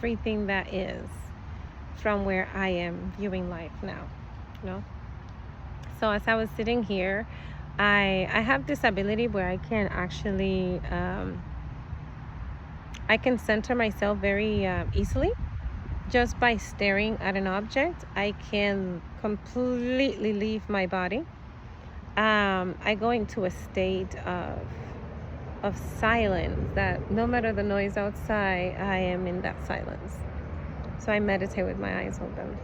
everything that is from where I am viewing life now, you know. So as I was sitting here, I have this ability where I can actually I can center myself very easily just by staring at an object. I can completely leave my body. I go into a state of silence that no matter the noise outside, I am in that silence. So I meditate with my eyes open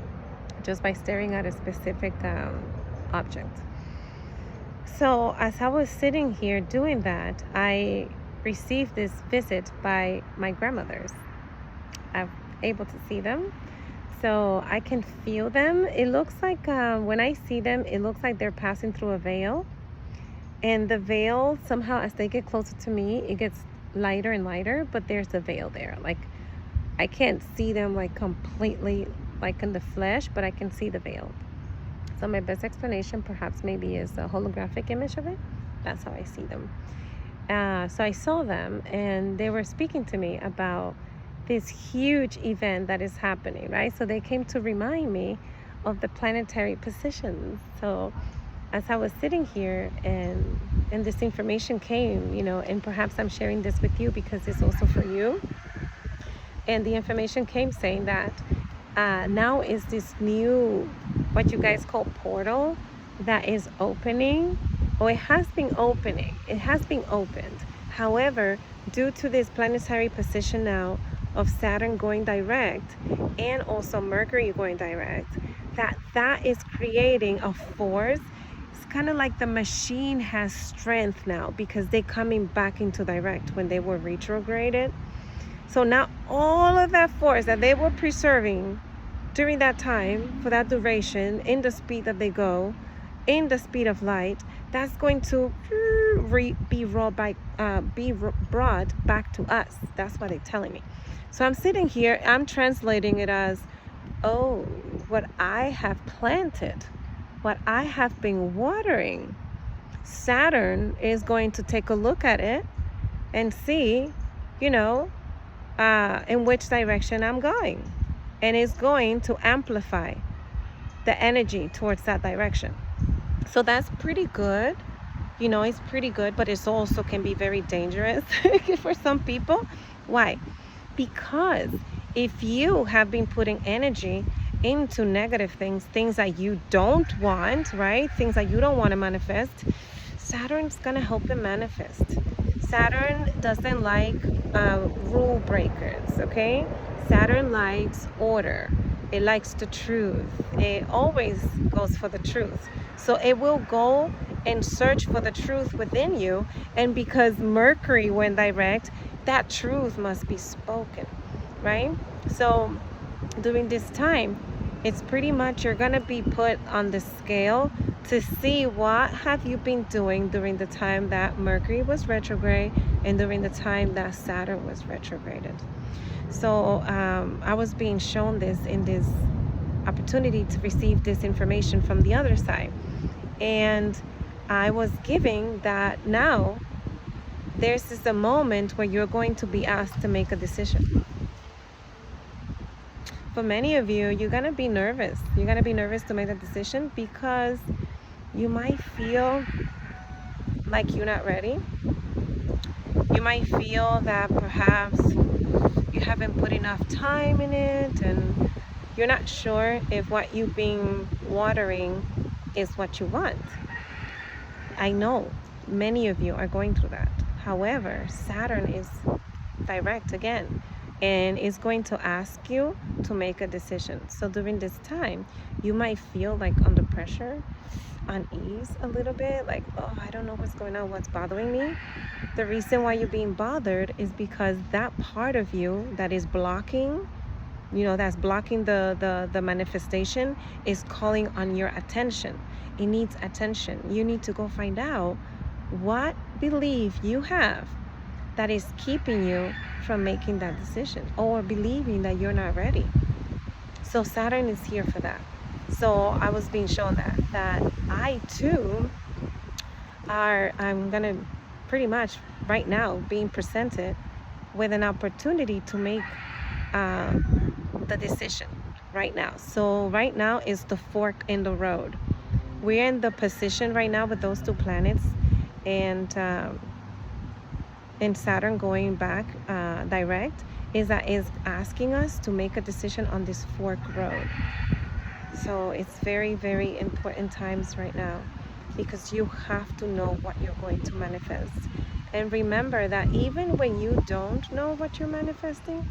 just by staring at a specific object. So as I was sitting here doing that, I received this visit by my grandmothers. I'm able to see them. So I can feel them. It looks like when I see them, it looks like they're passing through a veil. And the veil, somehow, as they get closer to me, it gets lighter and lighter, but there's a veil there. Like, I can't see them like completely like in the flesh, but I can see the veil. So my best explanation perhaps maybe is a holographic image of it. That's how I see them. So I saw them and they were speaking to me about this huge event that is happening, right? So they came to remind me of the planetary positions. So as I was sitting here and this information came, and perhaps I'm sharing this with you because it's also for you. And the information came saying that now is this new, what you guys call portal, that is opening, or it has been opening. It has been opened. However, due to this planetary position now of Saturn going direct and also Mercury going direct, that is creating a force. It's kind of like the machine has strength now because they're coming back into direct when they were retrograded. So now all of that force that they were preserving during that time, for that duration, in the speed that they go, in the speed of light, that's going to be brought back to us. That's what they're telling me. So I'm sitting here, I'm translating it as, oh, what I have planted, what I have been watering, Saturn is going to take a look at it and see, in which direction I'm going. And it's going to amplify the energy towards that direction. So that's pretty good. It's pretty good, but it also can be very dangerous for some people. Why? Because if you have been putting energy into negative things that you don't want, right? Things that you don't want to manifest, Saturn's going to help it manifest. Saturn doesn't like rule breakers, okay? Saturn likes order. It likes the truth. It always goes for the truth. So it will go and search for the truth within you. And because Mercury went direct, that truth must be spoken, right? So during this time, it's pretty much you're going to be put on the scale to see what have you been doing during the time that Mercury was retrograde and during the time that Saturn was retrograded. So I was being shown this in this opportunity to receive this information from the other side. And I was giving that now there's a moment where you're going to be asked to make a decision. For many of you, you're going to be nervous. You're going to be nervous to make a decision because you might feel like you're not ready. You might feel that perhaps you haven't put enough time in it and you're not sure if what you've been watering is what you want. I know many of you are going through that. However, Saturn is direct again and is going to ask you to make a decision. So during this time, you might feel like under pressure, unease a little bit, like, oh, I don't know what's going on, what's bothering me. The reason why you're being bothered is because that part of you that is blocking, that's blocking the manifestation is calling on your attention. It needs attention. You need to go find out what belief you have that is keeping you from making that decision or believing that you're not ready. So Saturn is here for that. So I was being shown that I too I'm gonna pretty much right now being presented with an opportunity to make the decision right now. So right now is the fork in the road. We're in the position right now with those two planets, and Saturn going back direct is asking us to make a decision on this fork road. So it's very, very important times right now, because you have to know what you're going to manifest. And remember that even when you don't know what you're manifesting,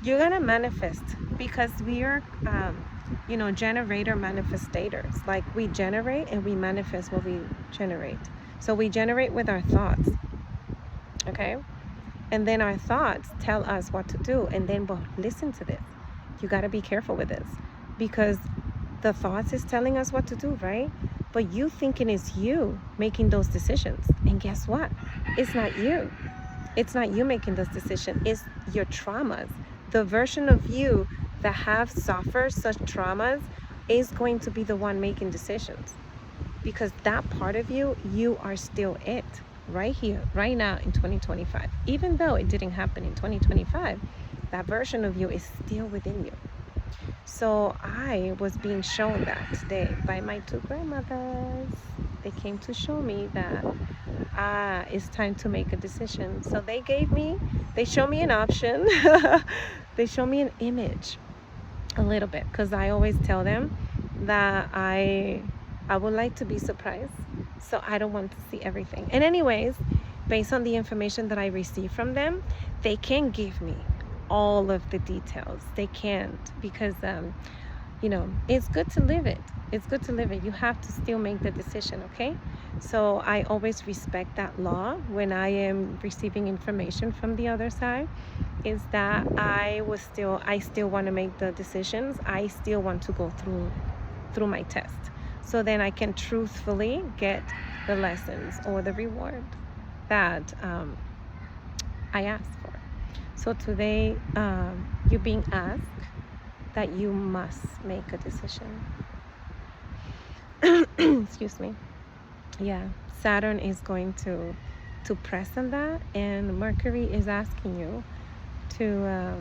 you're gonna manifest, because we are generator manifestators. Like, we generate and we manifest what we generate. So we generate with our thoughts, okay? And then our thoughts tell us what to do. And then, well, listen to this. You got to be careful with this, because the thoughts is telling us what to do, right? But you thinking it's you making those decisions. And guess what? It's not you. It's not you making those decisions. It's your traumas. The version of you that have suffered such traumas is going to be the one making decisions, because that part of you, you are still it. Right here, right now in 2025. Even though it didn't happen in 2025, that version of you is still within you. So I was being shown that today by my two grandmothers. They came to show me that it's time to make a decision. So they showed me an option. They showed me an image a little bit, because I always tell them that I would like to be surprised. So I don't want to see everything. And anyways, based on the information that I receive from them, they can't give me all of the details. They can't, because, it's good to live it. It's good to live it. You have to still make the decision, okay? So I always respect that law when I am receiving information from the other side, is that I still want to make the decisions. I still want to go through my test, so then I can truthfully get the lessons or the reward that I asked for. So today, you're being asked that you must make a decision. Excuse me. Yeah, Saturn is going to press on that, and Mercury is asking you to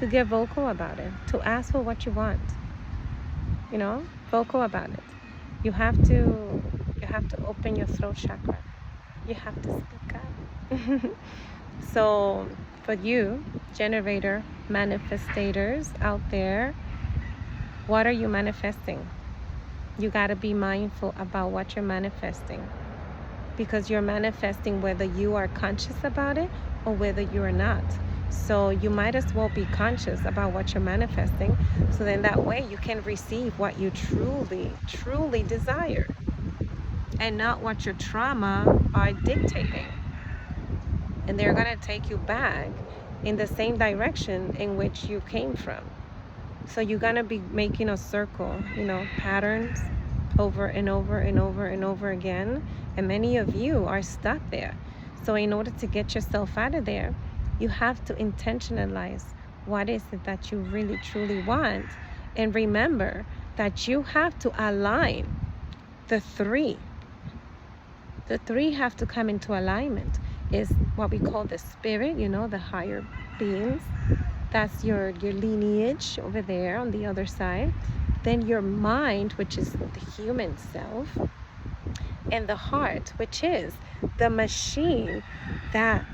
get vocal about it, to ask for what you want. Vocal about it. You have to open your throat chakra. You have to speak up. So for you, generator manifestators out there, what are you manifesting? You got to be mindful about what you're manifesting, because you're manifesting whether you are conscious about it or whether you are not. So you might as well be conscious about what you're manifesting, so then that way you can receive what you truly, truly desire, and not what your trauma are dictating. And they're going to take you back in the same direction in which you came from. So you're going to be making a circle, patterns over and over and over and over again. And many of you are stuck there. So in order to get yourself out of there, you have to intentionalize what is it that you really truly want. And remember that you have to align the three. The three have to come into alignment. Is what we call the spirit, the higher beings. That's your lineage over there on the other side. Then your mind, which is the human self. And the heart, which is the machine that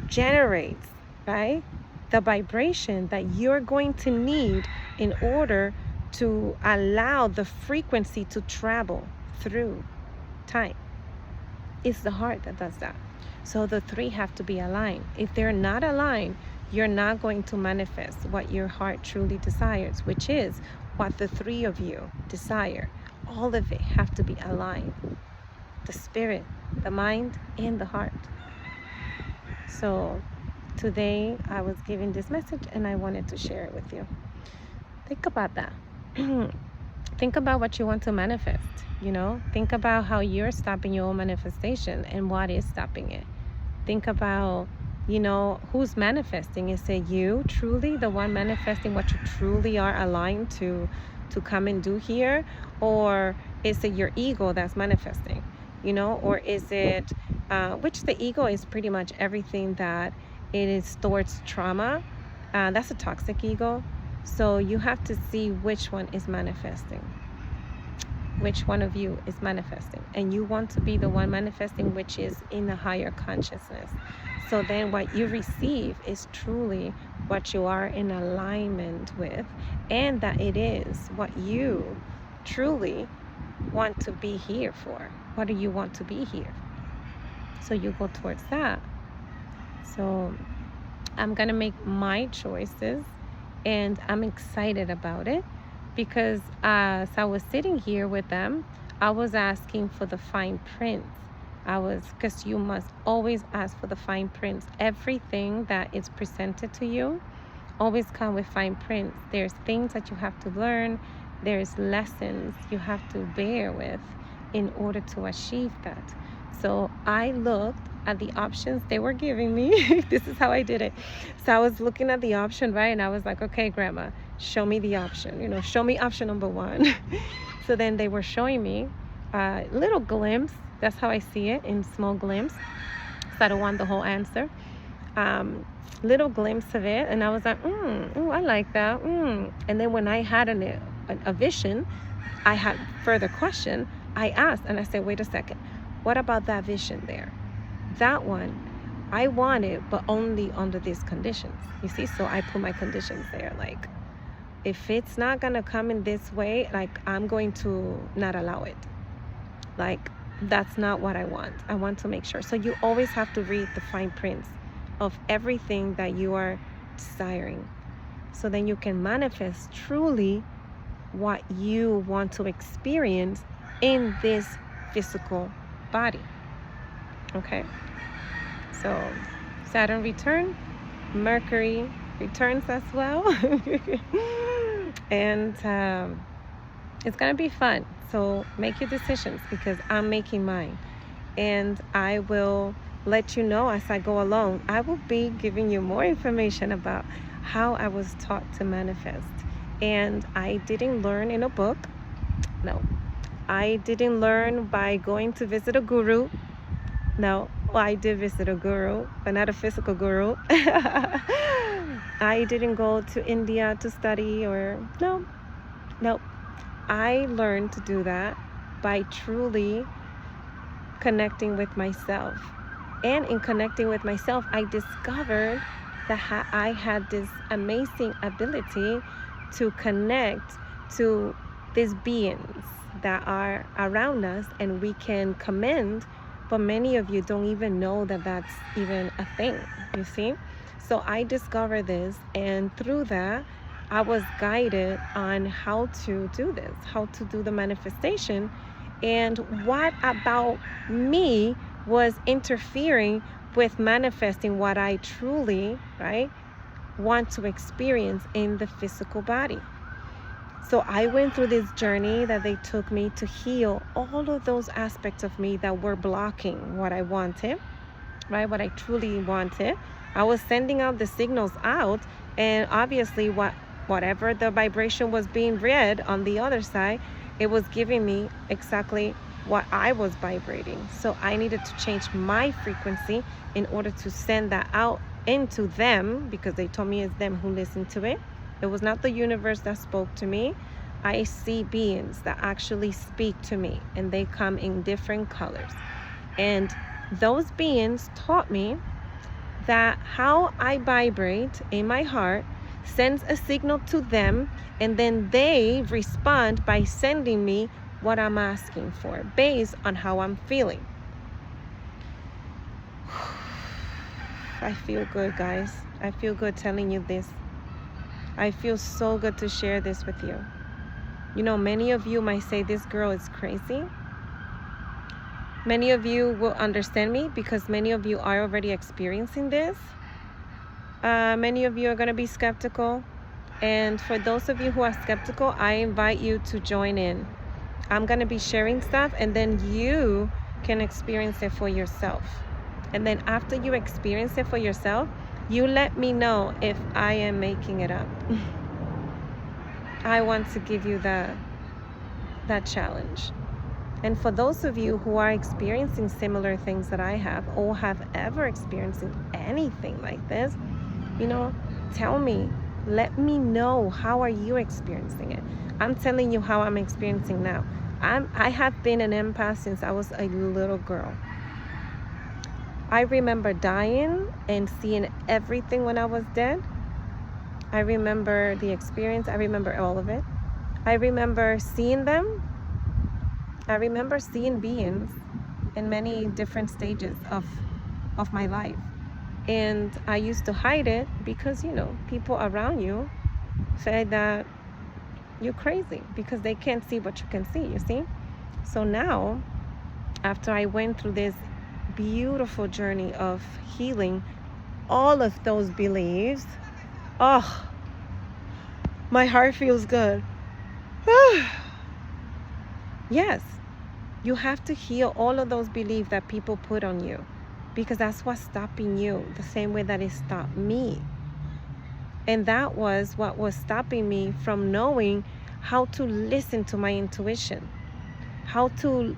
generates, right, the vibration that you're going to need in order to allow the frequency to travel through time. It's the heart that does that. So the three have to be aligned. If they're not aligned, you're not going to manifest what your heart truly desires, which is what the three of you desire. All of it have to be aligned. The spirit, the mind, and the heart. So today I was given this message and I wanted to share it with you. Think about that. Think about what you want to manifest. Think about how you're stopping your own manifestation and what is stopping it. Think about, who's manifesting. Is it you truly, the one manifesting what you truly are aligned to come and do here? Or is it your ego that's manifesting? Or is it, which the ego is pretty much everything that it is towards trauma That's a toxic ego. So you have to see which one is manifesting, which one of you is manifesting, and you want to be the one manifesting which is in a higher consciousness. So then what you receive is truly what you are in alignment with, and that it is what you truly want to be here for. What do you want to be here? So you go towards that. So I'm gonna make my choices, and I'm excited about it, because as I was sitting here with them, I was asking for the fine print. Because you must always ask for the fine prints. Everything that is presented to you always come with fine prints. There's things that you have to learn. There's lessons you have to bear with in order to achieve that. So I looked at the options they were giving me. This is how I did it. So I was looking at the option, right? And I was like, okay, Grandma, show me the option. Show me option number 1. So then they were showing me a little glimpse. That's how I see it, in small glimpse. So I don't want the whole answer. Little glimpse of it, and I was like, I like that. And then when I had a vision, I had further question. I asked, and I said, wait a second, what about that vision there? That one, I want it, but only under these conditions. You see, so I put my conditions there. Like, if it's not gonna come in this way, like, I'm going to not allow it. Like, that's not what I want. I want to make sure. So you always have to read the fine prints of everything that you are desiring. So then you can manifest truly what you want to experience in this physical body. Okay? So Saturn return, Mercury returns as well. And it's going to be fun. So make your decisions, because I'm making mine. And I will let you know as I go along. I will be giving you more information about how I was taught to manifest. And I didn't learn in a book. No. I didn't learn by going to visit a guru. No. Well, I did visit a guru, but not a physical guru. I didn't go to India to study, or no. I learned to do that by truly connecting with myself. And in connecting with myself, I discovered that I had this amazing ability to connect to these beings that are around us, and we can commend, but many of you don't even know that that's even a thing, you see? So I discovered this, and through that, I was guided on how to do this, how to do the manifestation, and what about me was interfering with manifesting what I truly, right, want to experience in the physical body. So I went through this journey that they took me to heal all of those aspects of me that were blocking what I wanted, right, what I truly wanted. I was sending out the signals out, and obviously whatever the vibration was being read on the other side, it was giving me exactly what I was vibrating. So I needed to change my frequency in order to send that out into them, because they told me it's them who listened to it. It was not the universe that spoke to me. I see beings that actually speak to me, and they come in different colors. And those beings taught me that how I vibrate in my heart sends a signal to them, and then they respond by sending me what I'm asking for based on how I'm feeling. I feel good, guys. I feel good telling you this. I feel so good to share this with you. You know, many of you might say this girl is crazy. Many of you will understand me because many of you are already experiencing this. Many of you are going to be skeptical. And for those of you who are skeptical, I invite you to join in. I'm going to be sharing stuff, and then you can experience it for yourself. And then after you experience it for yourself, you let me know if I am making it up. I want to give you that challenge. And for those of you who are experiencing similar things that I have, or have ever experienced anything like this, you know, Tell me, let me know, how are you experiencing it? I'm telling you how I'm experiencing now. I have been an empath since I was a little girl. I remember dying and seeing everything when I was dead. I remember the experience. I remember all of it. I remember seeing them. I remember seeing beings in many different stages of my life. And I used to hide it because, people around you said that you're crazy because they can't see what you can see, you see? So now, after I went through this beautiful journey of healing all of those beliefs, oh, my heart feels good. Yes, you have to heal all of those beliefs that people put on you, because that's what's stopping you, the same way that it stopped me. And that was what was stopping me from knowing how to listen to my intuition, how to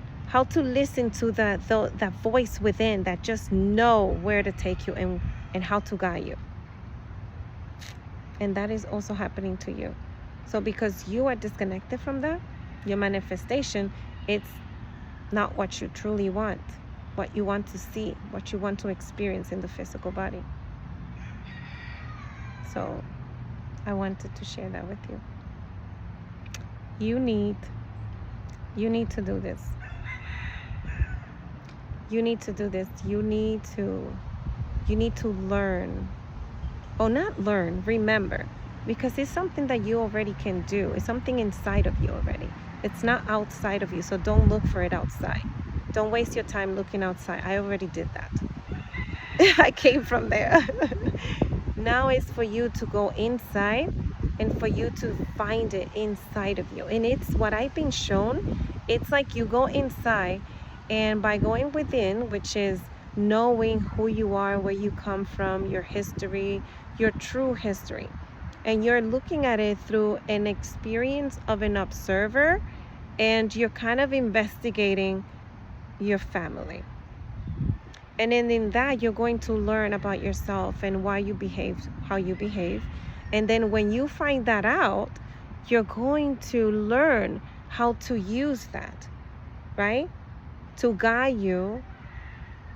listen to that voice within that just know where to take you and how to guide you. And that is also happening to you. So because you are disconnected from that, your manifestation, it's not what you truly want, what you want to see, what you want to experience in the physical body. So I wanted to share that with you. You need to do this. You need to do this. You need to learn. Oh, not learn, remember. Because it's something that you already can do. It's something inside of you already. It's not outside of you, so don't look for it outside. Don't waste your time looking outside. I already did that. I came from there. Now it's for you to go inside and for you to find it inside of you. And it's what I've been shown. It's like you go inside, and by going within, which is knowing who you are, where you come from, your history, your true history, and you're looking at it through an experience of an observer, and you're kind of investigating your family. And then in that, you're going to learn about yourself and why you behave, how you behave. And then when you find that out, you're going to learn how to use that, right? To guide you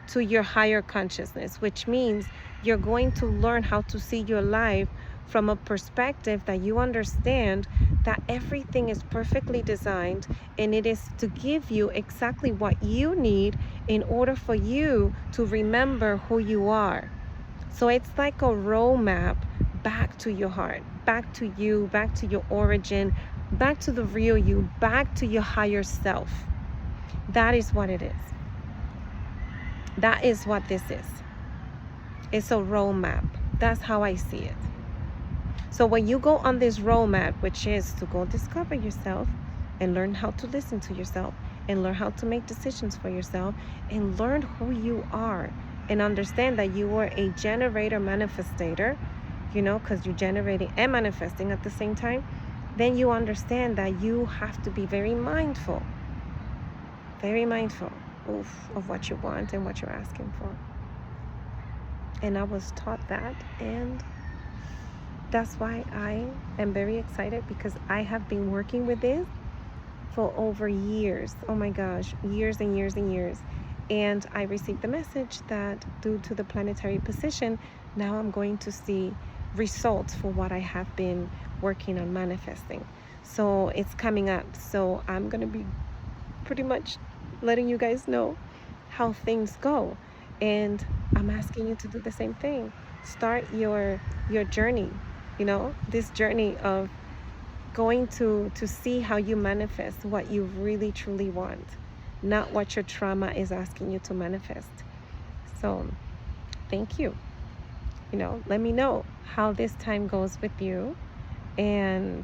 to your higher consciousness, which means you're going to learn how to see your life from a perspective that you understand that everything is perfectly designed, and it is to give you exactly what you need in order for you to remember who you are. So it's like a roadmap back to your heart, back to you, back to your origin, back to the real you, back to your higher self. That is what it is. That is what this is. It's a roadmap. That's how I see it. So when you go on this roadmap, which is to go discover yourself and learn how to listen to yourself and learn how to make decisions for yourself and learn who you are and understand that you are a generator manifestator, because you're generating and manifesting at the same time, then you understand that you have to be very mindful of what you want and what you're asking for. And I was taught that, and that's why I am very excited, because I have been working with this for over years. Oh my gosh, years and years and years. And I received the message that due to the planetary position, now I'm going to see results for what I have been working on manifesting. So it's coming up. So I'm going to be pretty much letting you guys know how things go. And I'm asking you to do the same thing. Start your journey, this journey of going to see how you manifest what you really truly want, not what your trauma is asking you to manifest. So thank you. Let me know how this time goes with you, and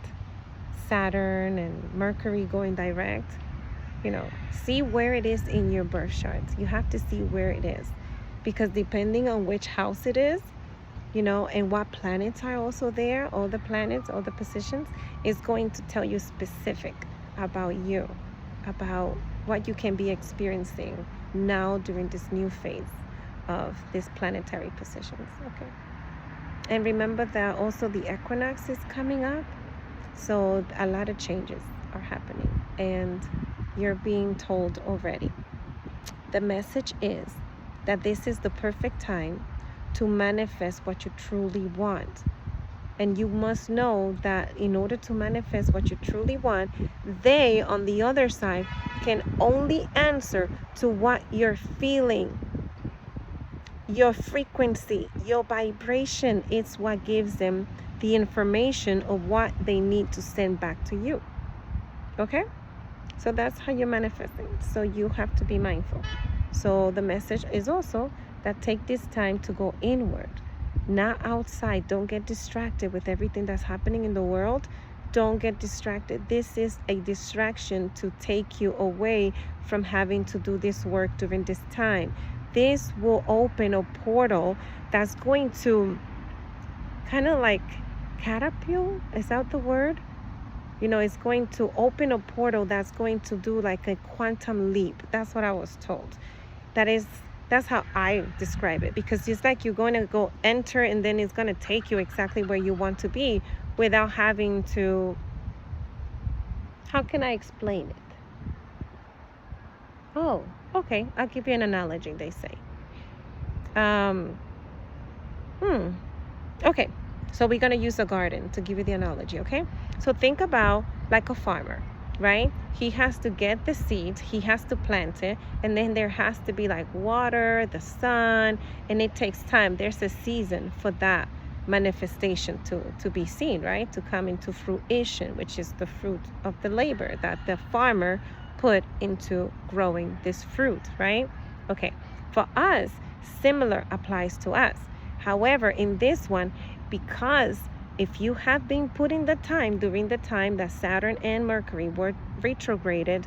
Saturn and Mercury going direct. See where it is in your birth chart. You have to see where it is, because depending on which house it is, and what planets are also there, all the planets, all the positions, is going to tell you specific about you, about what you can be experiencing now during this new phase of these planetary positions. Okay. And remember that also the equinox is coming up. So a lot of changes are happening, and you're being told already. The message is that this is the perfect time to manifest what you truly want. And you must know that in order to manifest what you truly want, they on the other side can only answer to what you're feeling. Your frequency, your vibration is what gives them the information of what they need to send back to you. Okay? So that's how you're manifesting. So you have to be mindful. So the message is also that take this time to go inward, not outside. Don't get distracted with everything that's happening in the world. Don't get distracted. This is a distraction to take you away from having to do this work during this time. This will open a portal that's going to kind of like catapult. Is that the word? It's going to open a portal that's going to do like a quantum leap. That's what I was told. That's how I describe it, because it's like you're going to go enter, and then it's going to take you exactly where you want to be without having to, how can I explain it? Oh, okay. I'll give you an analogy, they say. Okay. So we're going to use a garden to give you the analogy, okay? So think about like a farmer, right? He has to get the seed, he has to plant it, and then there has to be like water, the sun, and it takes time. There's a season for that manifestation to be seen, right? To come into fruition, which is the fruit of the labor that the farmer put into growing this fruit, right? Okay. For us, similar applies to us. However, in this one, because if you have been putting the time during the time that Saturn and Mercury were retrograded,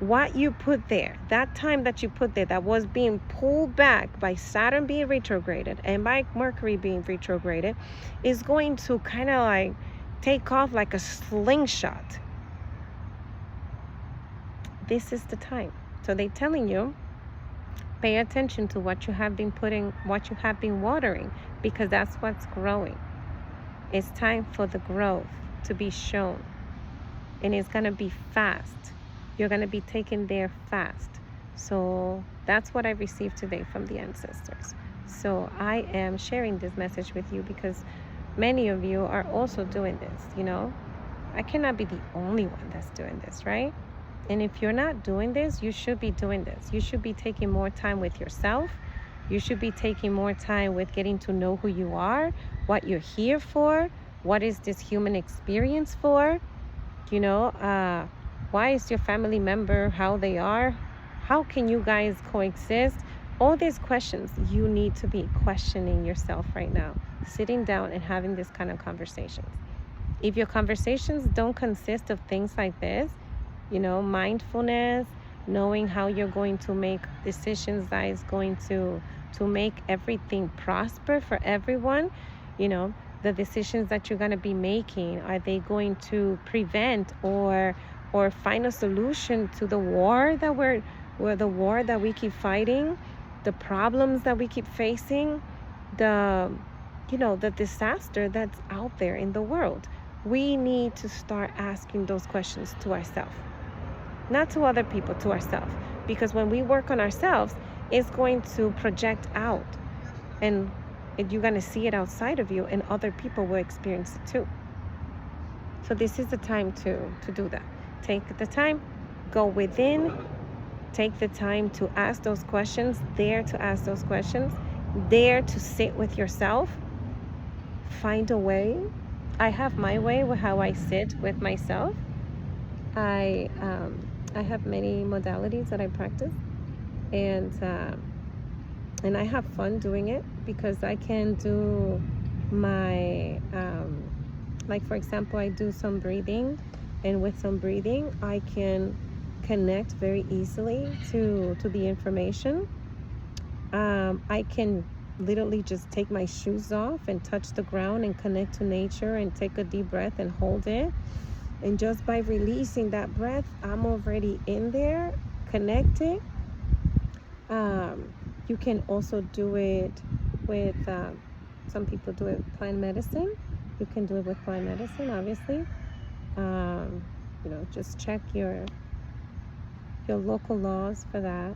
what you put there, that time that you put there that was being pulled back by Saturn being retrograded and by Mercury being retrograded, is going to kind of like take off like a slingshot. This is the time. So they're telling you, pay attention to what you have been putting, what you have been watering, because that's what's growing. It's time for the growth to be shown. And it's going to be fast. You're going to be taken there fast. So that's what I received today from the ancestors. So I am sharing this message with you because many of you are also doing this, I cannot be the only one that's doing this, right? And if you're not doing this, you should be doing this. You should be taking more time with yourself. You should be taking more time with getting to know who you are, what you're here for, what is this human experience for, why is your family member how they are, how can you guys coexist? All these questions, you need to be questioning yourself right now, sitting down and having this kind of conversations. If your conversations don't consist of things like this, mindfulness, knowing how you're going to make decisions that is going to make everything prosper for everyone, the decisions that you're going to be making, are they going to prevent or find a solution to the war that we keep fighting, the problems that we keep facing, the disaster that's out there in the world? We need to start asking those questions to ourselves. Not to other people, to ourselves. Because when we work on ourselves, it's going to project out. And you're going to see it outside of you, and other people will experience it too. So this is the time to do that. Take the time, go within, take the time to ask those questions, dare to ask those questions, dare to sit with yourself, find a way. I have my way with how I sit with myself. I have many modalities that I practice, and I have fun doing it because I can do my like, for example, I do some breathing, and with some breathing I can connect very easily to the information. I can literally just take my shoes off and touch the ground and connect to nature and take a deep breath and hold it. And just by releasing that breath, I'm already in there, connected. You can also do it with Some people do it with plant medicine. You can do it with plant medicine, obviously. Just check your local laws for that.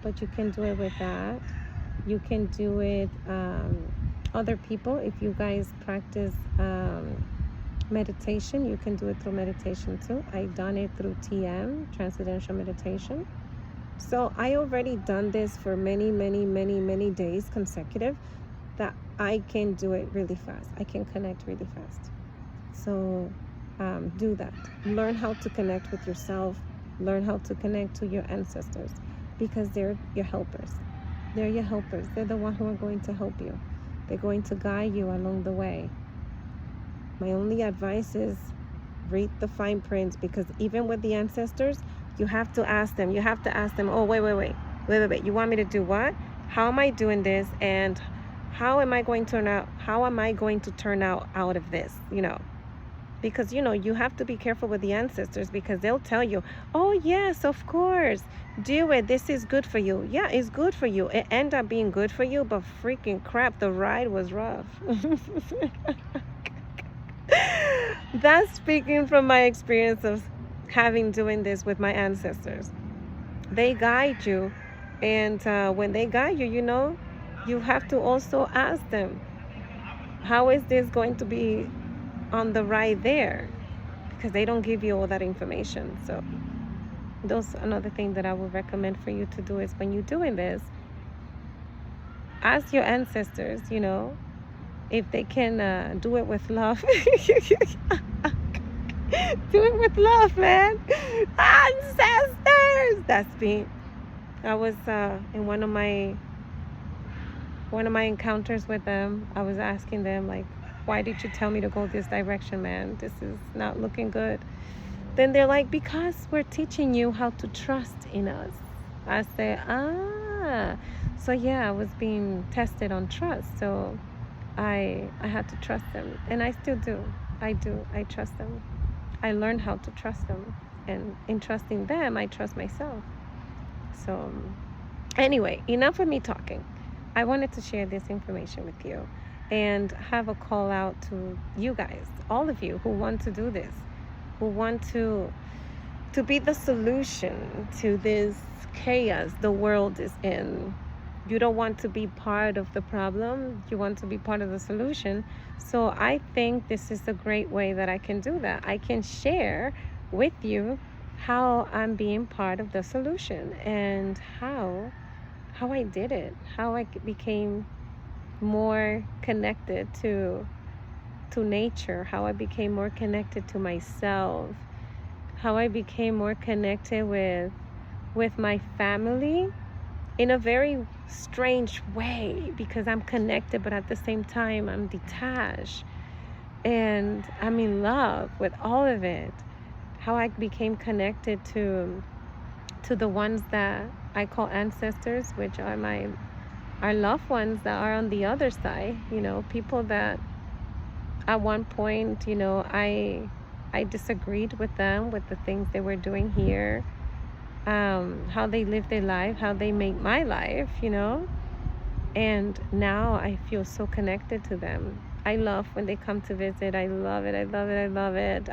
But you can do it with that. You can do it other people. If you guys practice meditation, you can do it through meditation too. I done it through TM, Transcendental Meditation. So I already done this for many days consecutive, that I can do it really fast. I can connect really fast. So do that. Learn how to connect with yourself. Learn how to connect to your ancestors, because they're your helpers. They're your helpers. They're the ones who are going to help you. They're going to guide you along the way. My only advice is read the fine print, because even with the ancestors, you have to ask them. You have to ask them, oh, wait. You want me to do what? How am I doing this? And how am I going to turn out? How am I going to turn out of this? Because, you have to be careful with the ancestors, because they'll tell you, oh, yes, of course, do it. This is good for you. Yeah, it's good for you. It ended up being good for you, but freaking crap, the ride was rough. That's speaking from my experience of doing this with my ancestors. They guide you. And when they guide you, you have to also ask them, how is this going to be on the ride there? Because they don't give you all that information. So that's another thing that I would recommend for you to do, is when you're doing this, ask your ancestors, if they can do it with love. Do it with love, man. Ancestors. That's me. I was in one of my encounters with them. I was asking them, like, why did you tell me to go this direction, man? This is not looking good. Then they're like, because we're teaching you how to trust in us. I say, so yeah, I was being tested on trust. So I had to trust them, and I still do. I trust them. I learned how to trust them, and in trusting them, I trust myself. So anyway, enough of me talking. I wanted to share this information with you and have a call out to you guys, all of you who want to do this, who want to be the solution to this chaos the world is in. You don't want to be part of the problem. You want to be part of the solution. So I think this is a great way that I can do that. I can share with you how I'm being part of the solution, and how I did it, how I became more connected to nature, how I became more connected to myself, how I became more connected with my family in a very strange way, because I'm connected, but at the same time I'm detached, and I'm in love with all of it. How I became connected to the ones that I call ancestors, which are our loved ones that are on the other side, people that at one point, I disagreed with them, with the things they were doing here, how they live their life, how they make my life, and now I feel so connected to them. I love when they come to visit. I love it.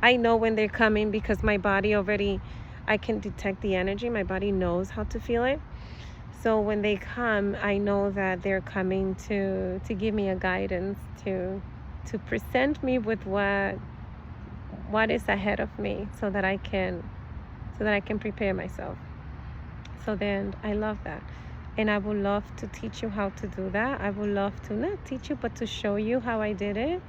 I know when they're coming, because my body already, I can detect the energy. My body knows how to feel it. So when they come, I know that they're coming to give me a guidance, to present me with what is ahead of me, so that I can prepare myself. So then I love that. And I would love to teach you how to do that. I would love to not teach you, but to show you how I did it,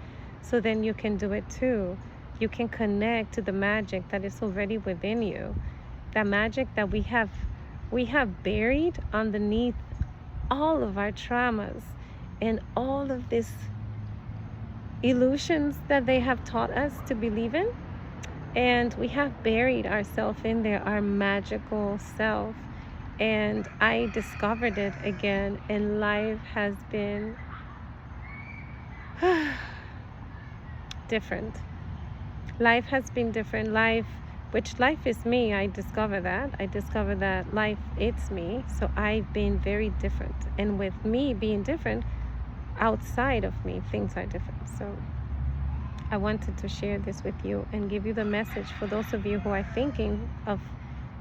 so then you can do it too. You can connect to the magic that is already within you. That magic that we have buried underneath all of our traumas and all of these illusions that they have taught us to believe in. And we have buried ourselves in there, our magical self. And I discovered it again, and life has been different. Life has been different. Life is me. I discovered that life, it's me. So I've been very different. And with me being different, outside of me, things are different. So I wanted to share this with you and give you the message for those of you who are thinking of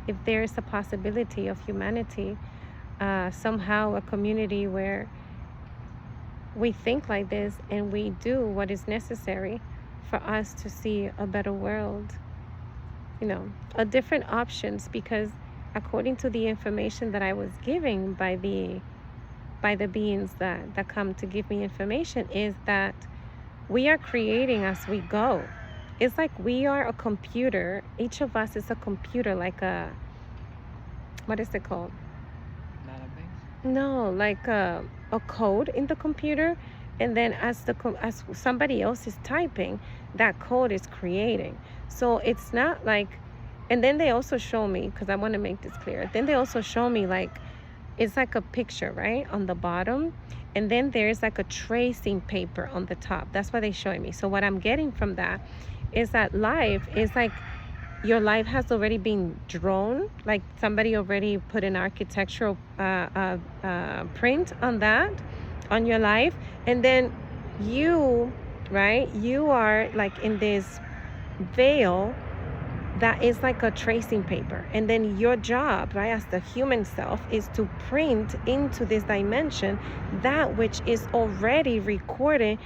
if there is a possibility of humanity, somehow a community where we think like this and we do what is necessary for us to see a better world, a different options, because according to the information that I was giving by the beings that come to give me information, is that we are creating as we go. It's like we are a computer. Each of us is a computer, like what is it called? Database? No, like a code in the computer, and then as somebody else is typing, that code is creating. So it's not like, and then they also show me, because I want to make this clear. Then they also show me like it's like a picture, right, on the bottom, and then there's like a tracing paper on the top. That's what they're showing me. So what I'm getting from that is that life is like, your life has already been drawn, like somebody already put an architectural print on that, on your life, and then you, right, you are like in this veil that is like a tracing paper, and then your job, right, as the human self, is to print into this dimension that which is already recorded